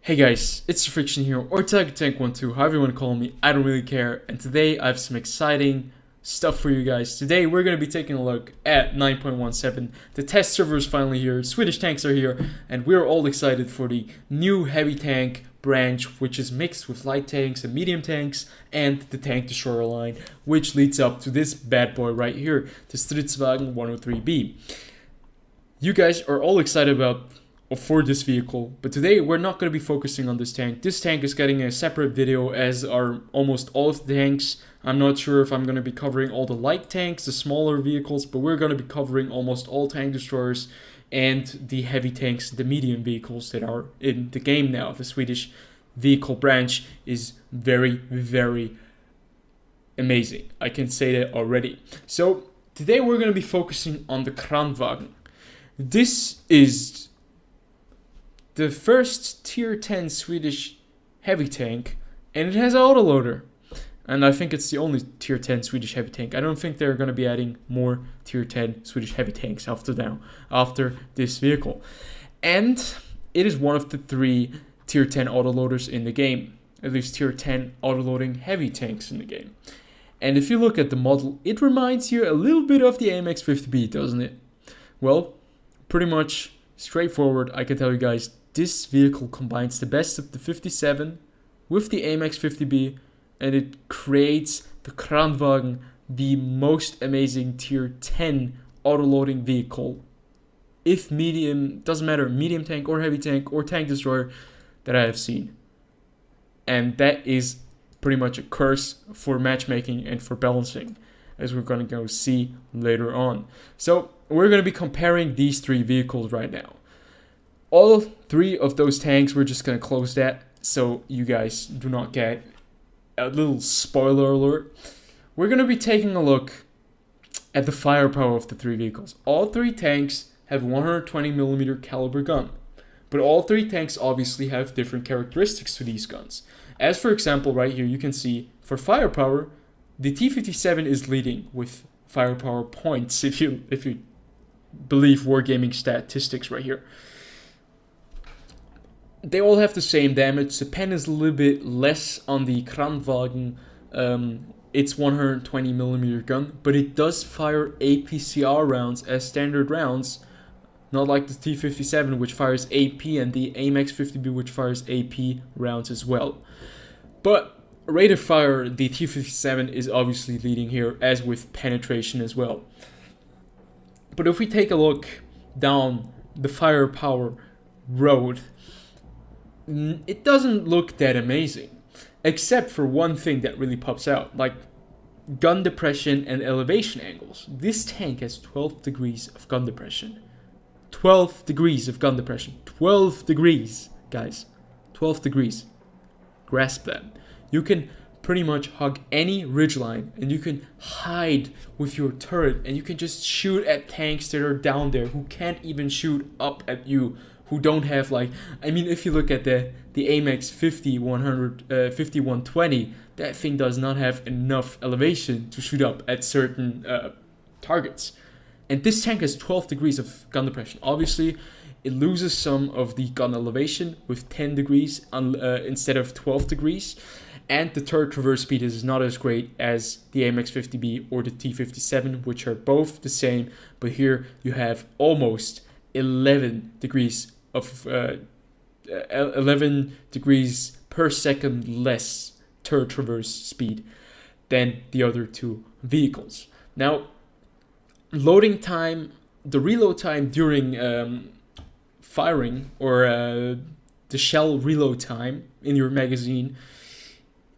Hey guys, it's TheFrXion here, or Tank12, however you want to call me, I don't really care, and today I have some exciting stuff for you guys. Today we're going to be taking a look at 9.17, the test server is finally here, Swedish tanks are here, and we're all excited for the new heavy tank branch, which is mixed with light tanks and medium tanks, and the tank destroyer line, which leads up to this bad boy right here, the Kranvagn 103B. You guys are all excited for this vehicle, but today we're not going to be focusing on this tank. This tank is getting a separate video, as are almost all of the tanks. I'm not sure if I'm going to be covering all the light tanks, the smaller vehicles, but we're going to be covering almost all tank destroyers and the heavy tanks, the medium vehicles that are in the game now. The Swedish vehicle branch is very, very amazing. I can say that already. So today we're going to be focusing on the Kranvagn. This is the first tier 10 Swedish heavy tank, and it has an autoloader. And I think it's the only tier 10 Swedish heavy tank. I don't think they're going to be adding more tier 10 Swedish heavy tanks after this vehicle. And it is one of the 3 tier 10 autoloaders in the game. At least tier 10 autoloading heavy tanks in the game. And if you look at the model, it reminds you a little bit of the AMX 50B, doesn't it? Well, pretty much straightforward, I can tell you guys. This vehicle combines the best of the 57 with the AMX 50B, and it creates the Kranvagn, the most amazing tier 10 autoloading vehicle. If medium, doesn't matter, medium tank or heavy tank or tank destroyer that I have seen. And that is pretty much a curse for matchmaking and for balancing, as we're going to go see later on. So we're going to be comparing these 3 vehicles right now. All 3 of those tanks, we're just going to close that so you guys do not get a little spoiler alert. We're going to be taking a look at the firepower of the 3 vehicles. All 3 tanks have 120mm caliber gun, but all 3 tanks obviously have different characteristics to these guns. As for example, right here you can see for firepower, the T57 is leading with firepower points if you believe Wargaming statistics right here. They all have the same damage. The pen is a little bit less on the Kranvagn. It's 120mm gun, but it does fire APCR rounds as standard rounds, not like the T57 which fires AP and the AMX 50B which fires AP rounds as well. But rate of fire, the T57 is obviously leading here, as with penetration as well. But if we take a look down the firepower road, it doesn't look that amazing, except for one thing that really pops out, like gun depression and elevation angles. This tank has 12 degrees of gun depression. 12 degrees of gun depression. 12 degrees, guys. 12 degrees. Grasp that. You can pretty much hug any ridgeline, and you can hide with your turret, and you can just shoot at tanks that are down there who can't even shoot up at you, who don't have, like, I mean, if you look at the AMX 5120, that thing does not have enough elevation to shoot up at certain targets. And this tank has 12 degrees of gun depression. Obviously, it loses some of the gun elevation with 10 degrees instead of 12 degrees. And the turret traverse speed is not as great as the AMX 50B or the T57, which are both the same. But here you have almost 11 degrees of 11 degrees per second less turret traverse speed than the other 2 vehicles. Now, loading time, the reload time during firing, or the shell reload time in your magazine,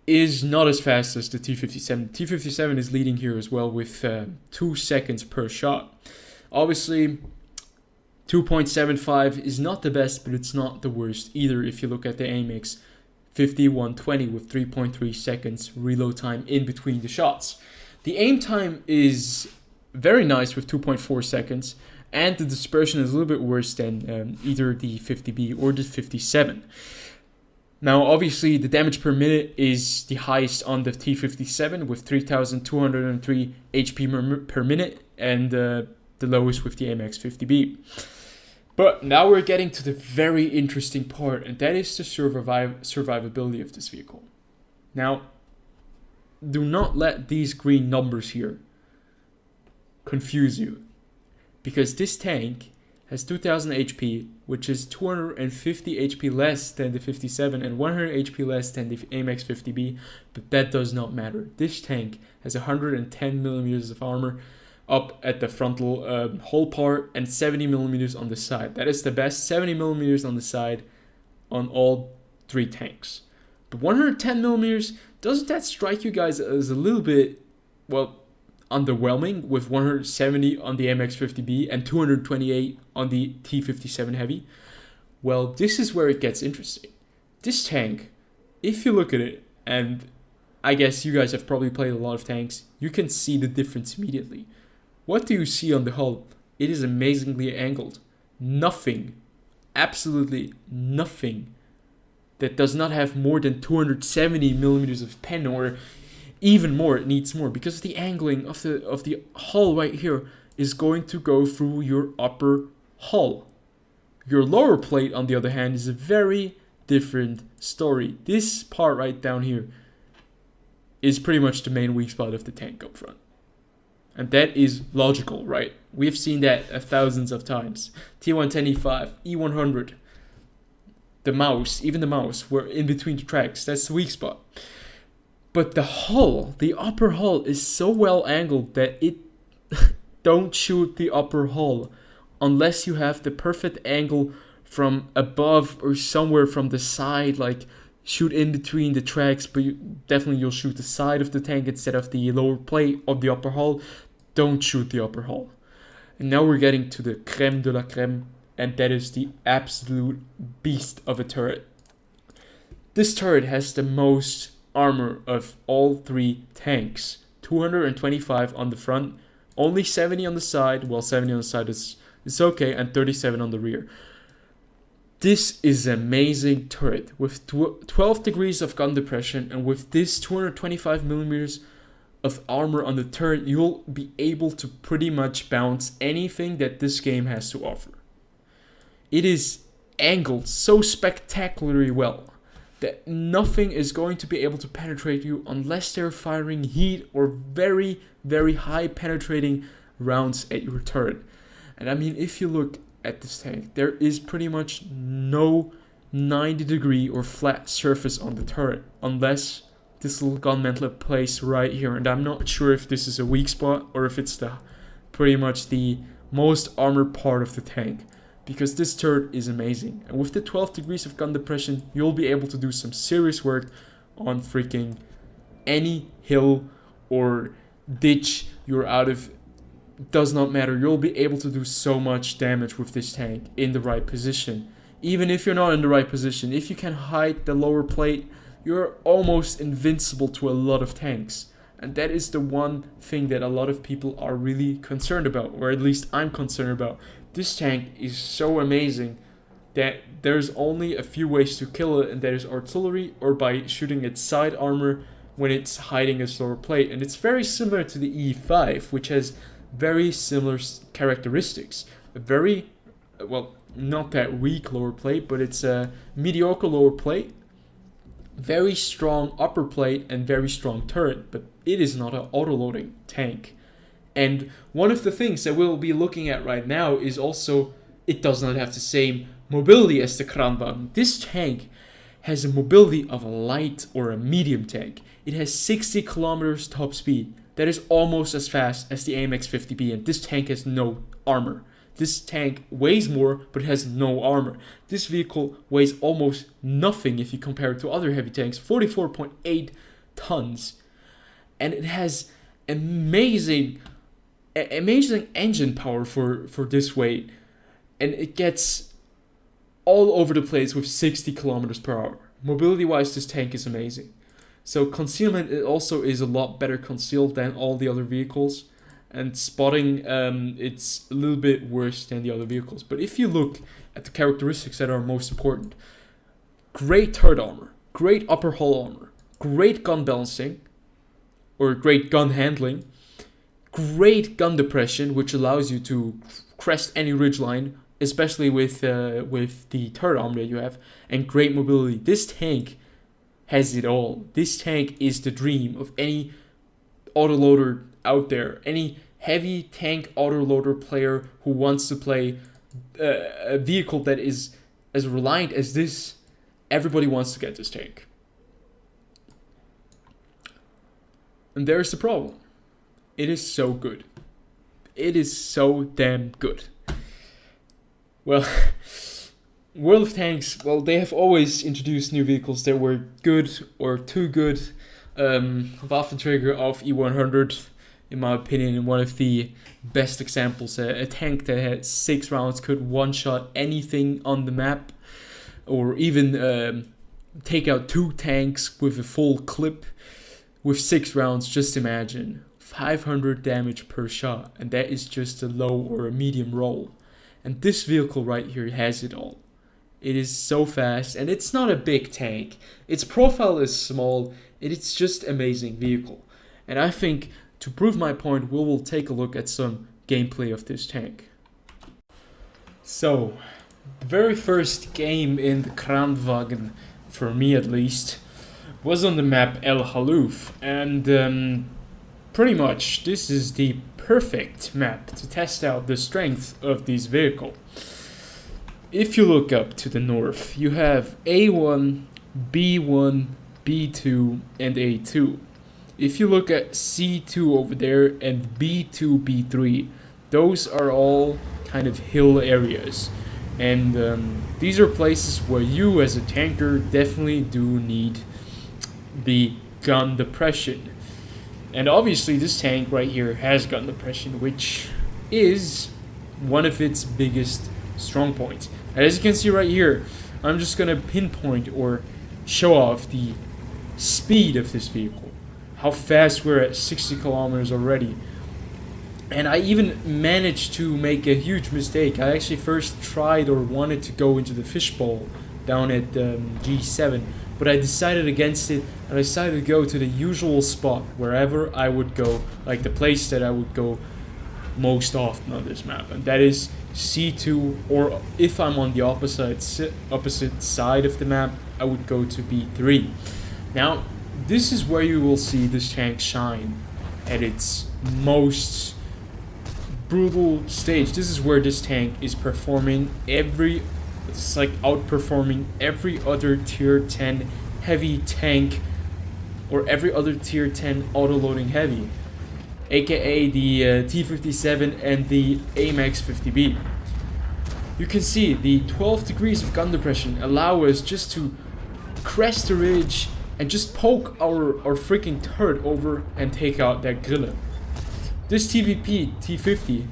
is not as fast as the T57. T57 is leading here as well with 2 seconds per shot. Obviously, 2.75 is not the best, but it's not the worst either if you look at the AMX 5120 with 3.3 seconds reload time in between the shots. The aim time is very nice with 2.4 seconds, and the dispersion is a little bit worse than either the 50B or the 57. Now, obviously, the damage per minute is the highest on the T57 with 3,203 HP per minute, and the lowest with the AMX 50B. But now we're getting to the very interesting part, and that is the survivability of this vehicle. Now, do not let these green numbers here confuse you, because this tank has 2000 HP, which is 250 HP less than the 57 and 100 HP less than the AMX 50B, but that does not matter. This tank has 110 millimeters of armor up at the frontal hull part and 70 millimeters on the side. That is the best 70 millimeters on the side on all three tanks. But 110 millimeters, doesn't that strike you guys as a little bit, well, underwhelming, with 170 on the MX-50B and 228 on the T-57 Heavy? Well, this is where it gets interesting. This tank, if you look at it, and I guess you guys have probably played a lot of tanks, you can see the difference immediately. What do you see on the hull? It is amazingly angled. Nothing, absolutely nothing, that does not have more than 270 millimeters of pen, or even more. It needs more, because the angling of the hull right here is going to go through your upper hull. Your lower plate, on the other hand, is a very different story. This part right down here is pretty much the main weak spot of the tank up front. And that is logical, right? We've seen that thousands of times. T110E5, E100, the mouse, even the mouse, were in between the tracks. That's the weak spot. But the hull, the upper hull, is so well angled that it don't shoot the upper hull unless you have the perfect angle from above or somewhere from the side, like shoot in between the tracks, but you'll shoot the side of the tank instead of the lower plate of the upper hull. Don't shoot the upper hull. And now we're getting to the creme de la creme, and that is the absolute beast of a turret. This turret has the most armor of all three tanks. 225 on the front, only 70 on the side. Well, 70 on the side is okay, and 37 on the rear. This is an amazing turret with 12 degrees of gun depression, and with this 225 millimeters of armor on the turret, you'll be able to pretty much bounce anything that this game has to offer. It is angled so spectacularly well that nothing is going to be able to penetrate you unless they're firing heat or very, very high penetrating rounds at your turret. And I mean, if you look at this tank, there is pretty much no 90-degree or flat surface on the turret unless this little gun mantlet place right here. And I'm not sure if this is a weak spot or if it's pretty much the most armored part of the tank, because this turret is amazing. And with the 12 degrees of gun depression, you'll be able to do some serious work on freaking any hill or ditch you're out of. Does not matter. You'll be able to do so much damage with this tank in the right position. Even if you're not in the right position, if you can hide the lower plate, you're almost invincible to a lot of tanks. And that is the one thing that a lot of people are really concerned about, or at least I'm concerned about. This tank is so amazing that there's only a few ways to kill it, and that is artillery or by shooting its side armor when it's hiding its lower plate. And it's very similar to the E5, which has very similar characteristics. A very, well, not that weak lower plate, but it's a mediocre lower plate, very strong upper plate, and very strong turret. But it is not an autoloading tank. And one of the things that we'll be looking at right now is also, it does not have the same mobility as the Kranvagn. This tank has a mobility of a light or a medium tank. It has 60 kilometers top speed. That is almost as fast as the AMX 50B, and this tank has no armor. This tank weighs more, but has no armor. This vehicle weighs almost nothing if you compare it to other heavy tanks, 44.8 tons. And it has amazing engine power for this weight. And it gets all over the place with 60 kilometers per hour. Mobility-wise, this tank is amazing. So concealment, it also is a lot better concealed than all the other vehicles. And spotting, it's a little bit worse than the other vehicles. But if you look at the characteristics that are most important, great turret armor, great upper hull armor, great gun balancing, or great gun handling, great gun depression, which allows you to crest any ridgeline especially with the turret armor that you have, and great mobility. This tank has it all. This tank is the dream of any autoloader out there, any heavy tank autoloader player who wants to play a vehicle that is as reliant as this. Everybody wants to get this tank. And there's the problem. It is so good. It is so damn good. Well, World of Tanks, well, they have always introduced new vehicles that were good or too good. Waffenträger of E100, in my opinion, one of the best examples. A tank that had 6 rounds could one-shot anything on the map, or even take out 2 tanks with a full clip with 6 rounds. Just imagine 500 damage per shot, and that is just a low or a medium roll. And this vehicle right here has it all. It is so fast, and it's not a big tank. Its profile is small. It's just amazing vehicle. And I think to prove my point, we will take a look at some gameplay of this tank. So, the very first game in the Kranvagn, for me at least, was on the map El Halouf, and pretty much this is the perfect map to test out the strength of this vehicle. If you look up to the north, you have A1, B1, B2, and A2. If you look at C2 over there and B2, B3, those are all kind of hill areas. And these are places where you as a tanker definitely do need the gun depression. And obviously this tank right here has gun depression, which is one of its biggest strong points. And as you can see right here, I'm just gonna pinpoint or show off the speed of this vehicle. How fast we're at 60 kilometers already. And I even managed to make a huge mistake. I actually first tried or wanted to go into the fishbowl down at G7, but I decided against it, and I decided to go to the usual spot wherever I would go, like the place that I would go most often on this map, and that is C2, or if I'm on the opposite side of the map, I would go to B3. Now, this is where you will see this tank shine at its most brutal stage. This is where this tank is performing it's like outperforming every other tier 10 heavy tank or every other tier 10 autoloading heavy, aka the T57 and the AMX 50B. You can see the 12 degrees of gun depression allow us just to crest the ridge and just poke our freaking turret over and take out that grille. This TVP, T50,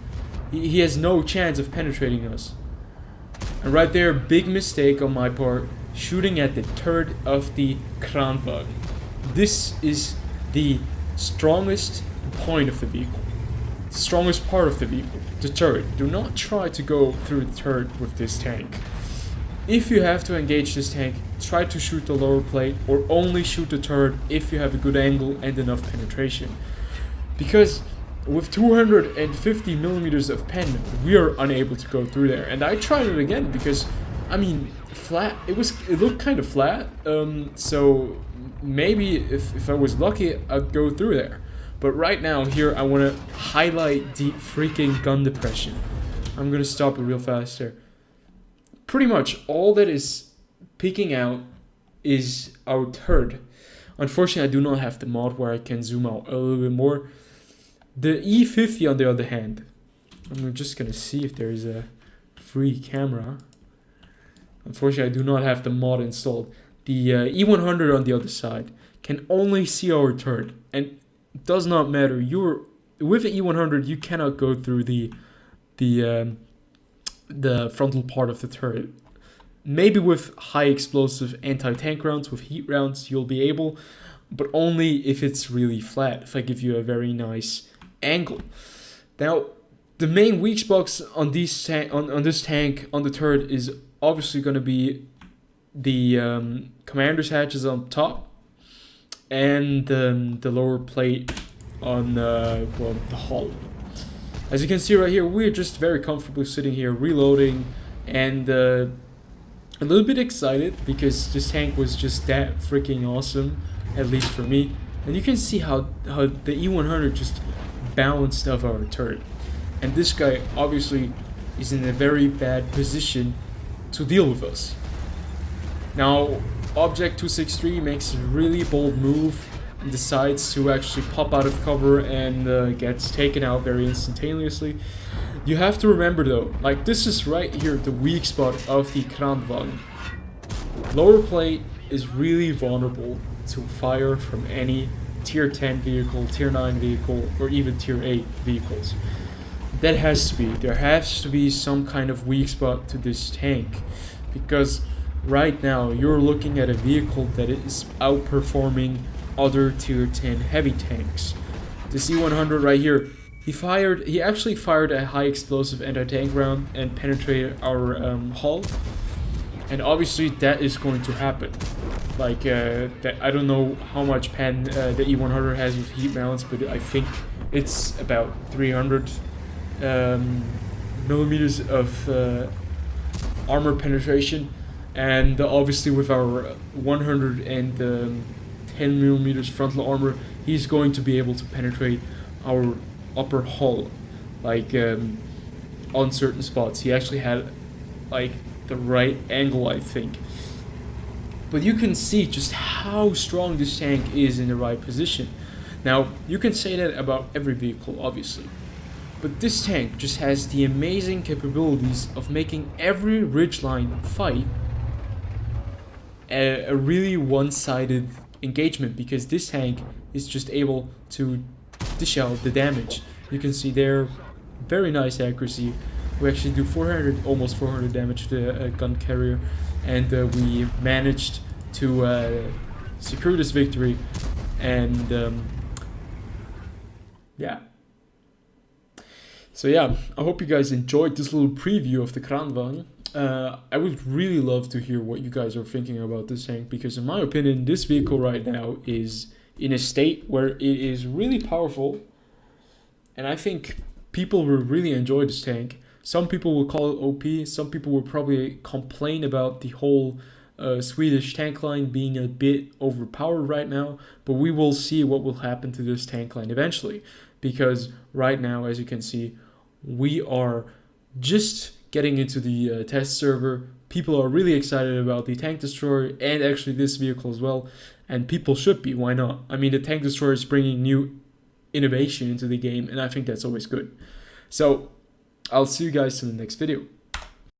he has no chance of penetrating us. And right there, big mistake on my part, shooting at the turret of the Kranvagn. This is the strongest point of the vehicle. The strongest part of the vehicle, the turret. Do not try to go through the turret with this tank. If you have to engage this tank, try to shoot the lower plate or only shoot the turret if you have a good angle and enough penetration. Because with 250 millimeters of pen, we are unable to go through there. And I tried it again because, I mean, flat. It looked kind of flat. So maybe if I was lucky, I'd go through there. But right now, here, I want to highlight the freaking gun depression. I'm gonna stop it real fast here. Pretty much all that is peeking out is our turret. Unfortunately, I do not have the mod where I can zoom out a little bit more. The E50, on the other hand, I'm just gonna see if there is a free camera. Unfortunately, I do not have the mod installed. The E100 on the other side can only see our turret, and it does not matter. With the E100, you cannot go through the frontal part of the turret. Maybe with high explosive anti-tank rounds, with heat rounds, you'll be able, but only if it's really flat. If I give you a very nice angle. Now, the main weak spots on this tank, on the turret, is obviously going to be the commander's hatches on top and the lower plate on the hull. As you can see right here, we're just very comfortably sitting here reloading, and a little bit excited because this tank was just that freaking awesome, at least for me. And you can see how the E100 just bounced off our turret. And this guy obviously is in a very bad position to deal with us. Now, Object 263 makes a really bold move and decides to actually pop out of cover and gets taken out very instantaneously. You have to remember though, like this is right here the weak spot of the Kranvagn. Lower plate is really vulnerable to fire from any tier 10 vehicle, tier 9 vehicle, or even tier 8 vehicles. There has to be some kind of weak spot to this tank, because right now you're looking at a vehicle that is outperforming other tier 10 heavy tanks. The C100 right here, he actually fired a high explosive anti-tank round and penetrated our hull, and obviously that is going to happen. Like that, I don't know how much pen the E100 has with heat balance, but I think it's about 300 millimeters of armor penetration, and obviously with our 110 millimeters frontal armor, he's going to be able to penetrate our upper hull, like on certain spots. He actually had like the right angle, I think. But you can see just how strong this tank is in the right position. Now, you can say that about every vehicle, obviously. But this tank just has the amazing capabilities of making every ridgeline fight a really one-sided engagement, because this tank is just able to dish out the damage. You can see there, very nice accuracy. We actually do almost 400 damage to the gun carrier, and we managed to secure this victory. And yeah. So yeah, I hope you guys enjoyed this little preview of the Kranvagn. I would really love to hear what you guys are thinking about this tank, because in my opinion, this vehicle right now is in a state where it is really powerful, and I think people will really enjoy this tank. Some people will call it OP, some people will probably complain about the whole Swedish tank line being a bit overpowered right now, but we will see what will happen to this tank line eventually, because right now, as you can see, we are just getting into the test server. People are really excited about the tank destroyer and actually this vehicle as well, and people should be. Why not? I mean, the tank destroyer is bringing new innovation into the game, and I think that's always good. So I'll see you guys in the next video.